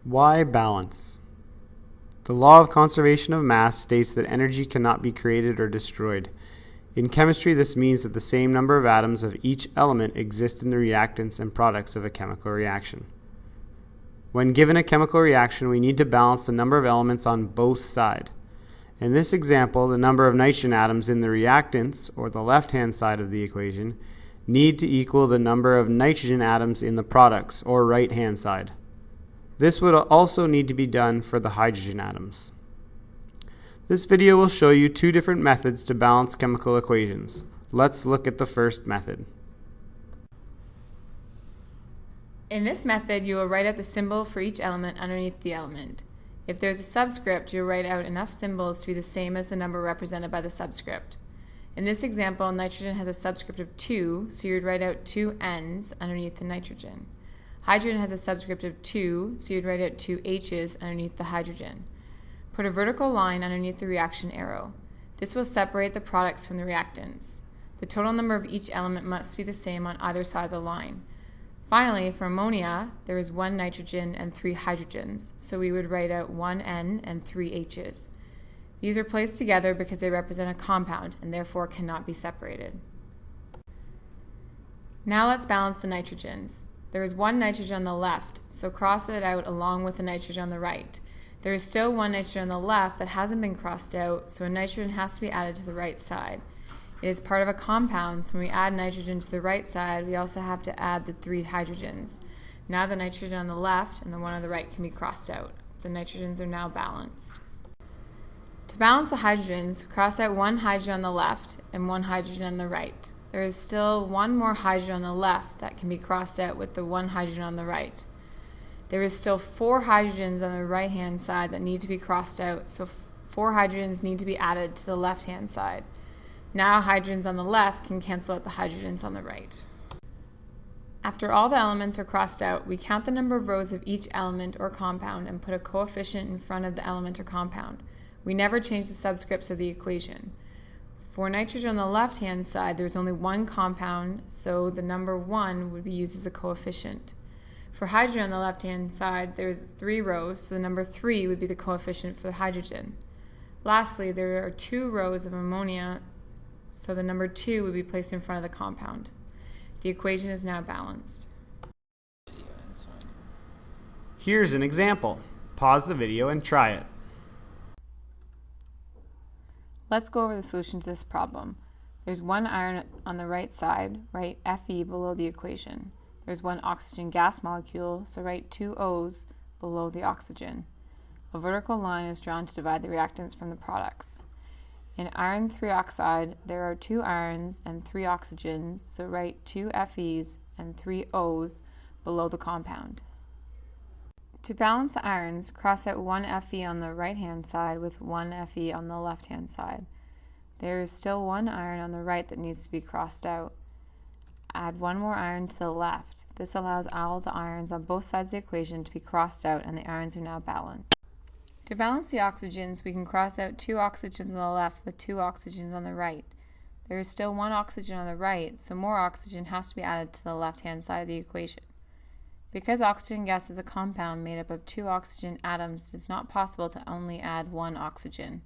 Why balance? The law of conservation of mass states that energy cannot be created or destroyed. In chemistry, this means that the same number of atoms of each element exist in the reactants and products of a chemical reaction. When given a chemical reaction, we need to balance the number of elements on both sides. In this example, the number of nitrogen atoms in the reactants, or the left-hand side of the equation, need to equal the number of nitrogen atoms in the products, or right-hand side. This would also need to be done for the hydrogen atoms. This video will show you two different methods to balance chemical equations. Let's look at the first method. In this method, you will write out the symbol for each element underneath the element. If there's a subscript, you'll write out enough symbols to be the same as the number represented by the subscript. In this example, nitrogen has a subscript of 2, so you would write out 2 N's underneath the nitrogen. Hydrogen has a subscript of 2, so you'd write out 2 H's underneath the hydrogen. Put a vertical line underneath the reaction arrow. This will separate the products from the reactants. The total number of each element must be the same on either side of the line. Finally, for ammonia, there is 1 nitrogen and 3 hydrogens, so we would write out 1 N and 3 H's. These are placed together because they represent a compound and therefore cannot be separated. Now let's balance the nitrogens. There is 1 nitrogen on the left, so cross it out along with the nitrogen on the right. There is still 1 nitrogen on the left that hasn't been crossed out, so a nitrogen has to be added to the right side. It is part of a compound, so when we add nitrogen to the right side, we also have to add the 3 hydrogens. Now the nitrogen on the left and the one on the right can be crossed out. The nitrogens are now balanced. To balance the hydrogens, cross out 1 hydrogen on the left and 1 hydrogen on the right. There is still 1 more hydrogen on the left that can be crossed out with the 1 hydrogen on the right. There is still 4 hydrogens on the right-hand side that need to be crossed out, so 4 hydrogens need to be added to the left-hand side. Now hydrogens on the left can cancel out the hydrogens on the right. After all the elements are crossed out, we count the number of rows of each element or compound and put a coefficient in front of the element or compound. We never change the subscripts of the equation. For nitrogen on the left-hand side, there is only 1 compound, so the number 1 would be used as a coefficient. For hydrogen on the left-hand side, there is 3 rows, so the number 3 would be the coefficient for the hydrogen. Lastly, there are 2 rows of ammonia, so the number 2 would be placed in front of the compound. The equation is now balanced. Here's an example. Pause the video and try it. Let's go over the solution to this problem. There's 1 iron on the right side, write Fe below the equation. There's 1 oxygen gas molecule, so write 2 O's below the oxygen. A vertical line is drawn to divide the reactants from the products. In iron 3 oxide, there are 2 irons and 3 oxygens, so write 2 Fe's and 3 O's below the compound. To balance the irons, cross out 1 Fe on the right-hand side with 1 Fe on the left-hand side. There is still 1 iron on the right that needs to be crossed out. Add 1 more iron to the left. This allows all the irons on both sides of the equation to be crossed out, and the irons are now balanced. To balance the oxygens, we can cross out 2 oxygens on the left with 2 oxygens on the right. There is still 1 oxygen on the right, so more oxygen has to be added to the left-hand side of the equation. Because oxygen gas is a compound made up of 2 oxygen atoms, it is not possible to only add 1 oxygen.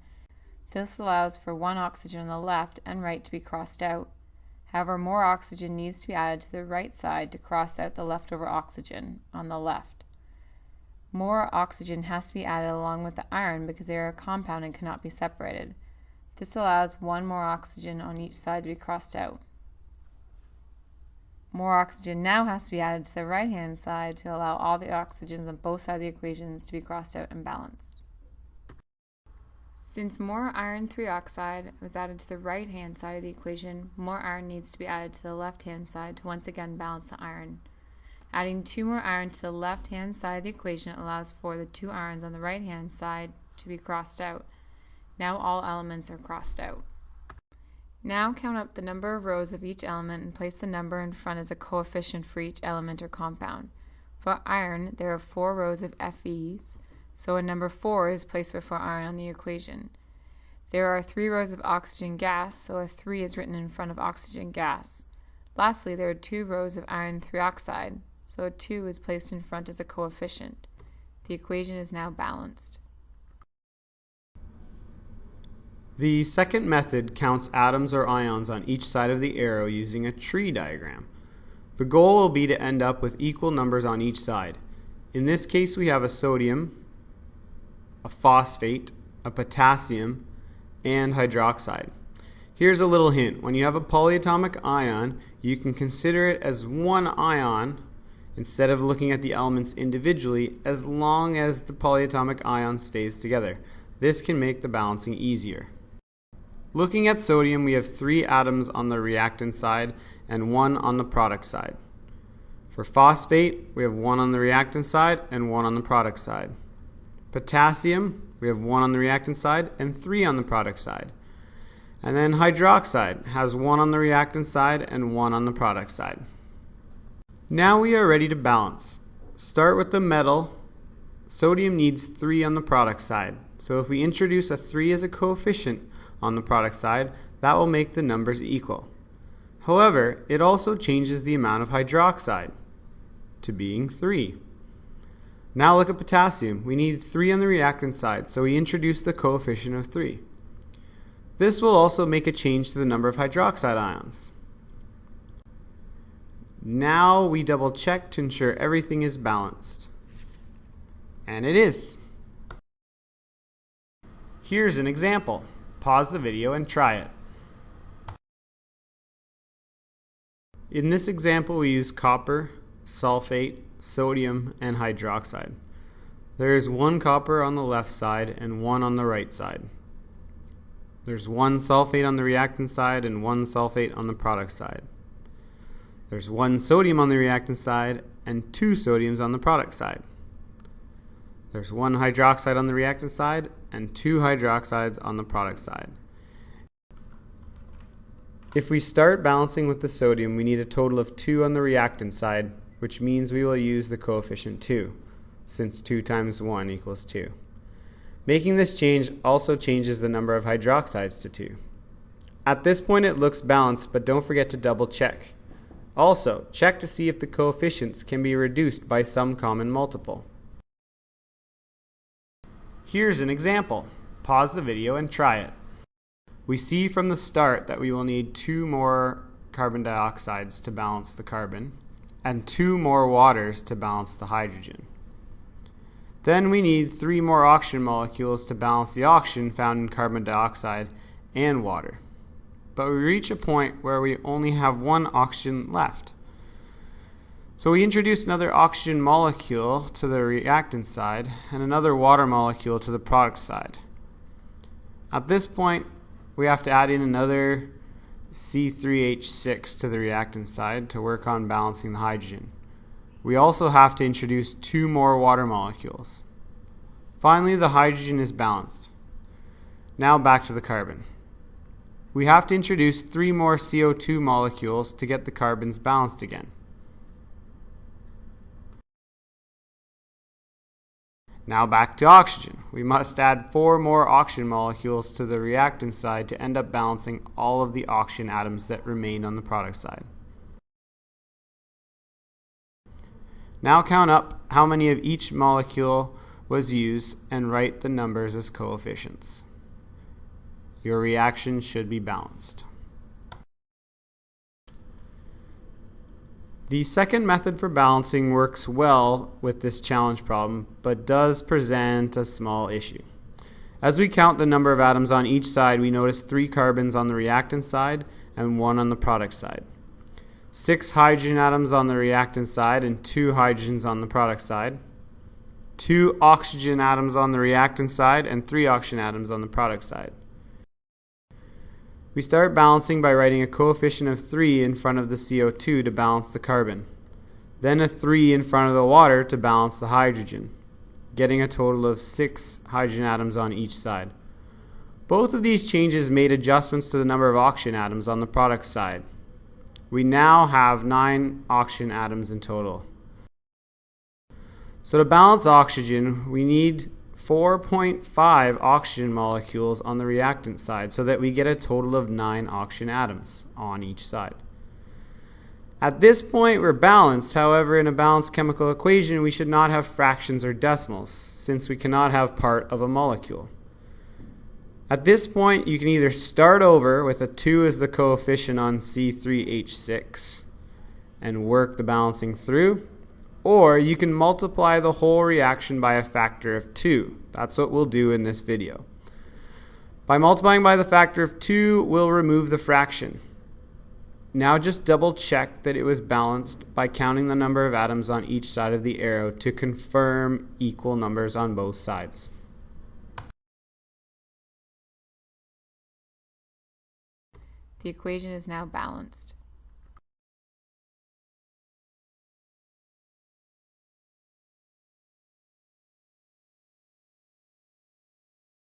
This allows for 1 oxygen on the left and right to be crossed out. However, more oxygen needs to be added to the right side to cross out the leftover oxygen on the left. More oxygen has to be added along with the iron because they are a compound and cannot be separated. This allows 1 more oxygen on each side to be crossed out. More oxygen now has to be added to the right-hand side to allow all the oxygens on both sides of the equations to be crossed out and balanced. Since more iron 3 oxide was added to the right-hand side of the equation, more iron needs to be added to the left-hand side to once again balance the iron. Adding 2 more iron to the left-hand side of the equation allows for the 2 irons on the right-hand side to be crossed out. Now all elements are crossed out. Now count up the number of rows of each element and place the number in front as a coefficient for each element or compound. For iron, there are 4 rows of Fe's, so a number 4 is placed before iron on the equation. There are 3 rows of oxygen gas, so a 3 is written in front of oxygen gas. Lastly, there are 2 rows of iron 3 oxide, so a 2 is placed in front as a coefficient. The equation is now balanced. The second method counts atoms or ions on each side of the arrow using a tree diagram. The goal will be to end up with equal numbers on each side. In this case, we have a sodium, a phosphate, a potassium, and hydroxide. Here's a little hint. When you have a polyatomic ion, you can consider it as one ion instead of looking at the elements individually, as long as the polyatomic ion stays together. This can make the balancing easier. Looking at sodium, we have 3 atoms on the reactant side and 1 on the product side. For phosphate, we have 1 on the reactant side and 1 on the product side. Potassium, we have 1 on the reactant side and 3 on the product side. And then hydroxide has 1 on the reactant side and 1 on the product side. Now we are ready to balance. Start with the metal. Sodium needs 3 on the product side. So if we introduce a 3 as a coefficient on the product side, that will make the numbers equal. However, it also changes the amount of hydroxide to being 3. Now look at potassium. We need 3 on the reactant side, so we introduce the coefficient of 3. This will also make a change to the number of hydroxide ions. Now we double check to ensure everything is balanced. And it is. Here's an example. Pause the video and try it. In this example, we use copper, sulfate, sodium, and hydroxide. There is 1 copper on the left side and 1 on the right side. There's 1 sulfate on the reactant side and 1 sulfate on the product side. There's 1 sodium on the reactant side and 2 sodiums on the product side. There's 1 hydroxide on the reactant side and 2 hydroxides on the product side. If we start balancing with the sodium, we need a total of 2 on the reactant side, which means we will use the coefficient 2, since 2 times 1 equals 2. Making this change also changes the number of hydroxides to 2. At this point it looks balanced, but don't forget to double check. Also, check to see if the coefficients can be reduced by some common multiple. Here's an example. Pause the video and try it. We see from the start that we will need 2 more carbon dioxides to balance the carbon and 2 more waters to balance the hydrogen. Then we need 3 more oxygen molecules to balance the oxygen found in carbon dioxide and water. But we reach a point where we only have 1 oxygen left. So we introduce another oxygen molecule to the reactant side and another water molecule to the product side. At this point, we have to add in another C3H6 to the reactant side to work on balancing the hydrogen. We also have to introduce 2 more water molecules. Finally, the hydrogen is balanced. Now back to the carbon. We have to introduce 3 more CO2 molecules to get the carbons balanced again. Now back to oxygen. We must add 4 more oxygen molecules to the reactant side to end up balancing all of the oxygen atoms that remain on the product side. Now count up how many of each molecule was used and write the numbers as coefficients. Your reaction should be balanced. The second method for balancing works well with this challenge problem, but does present a small issue. As we count the number of atoms on each side, we notice 3 carbons on the reactant side and 1 on the product side. 6 hydrogen atoms on the reactant side and 2 hydrogens on the product side. 2 oxygen atoms on the reactant side and 3 oxygen atoms on the product side. We start balancing by writing a coefficient of 3 in front of the CO2 to balance the carbon, then a 3 in front of the water to balance the hydrogen, getting a total of 6 hydrogen atoms on each side. Both of these changes made adjustments to the number of oxygen atoms on the product side. We now have 9 oxygen atoms in total. So to balance oxygen, we need 4.5 oxygen molecules on the reactant side so that we get a total of 9 oxygen atoms on each side. At this point, we're balanced. However, in a balanced chemical equation, we should not have fractions or decimals, since we cannot have part of a molecule. At this point, you can either start over with a 2 as the coefficient on C3H6 and work the balancing through, or you can multiply the whole reaction by a factor of 2. That's what we'll do in this video. By multiplying by the factor of 2, we'll remove the fraction. Now just double check that it was balanced by counting the number of atoms on each side of the arrow to confirm equal numbers on both sides. The equation is now balanced.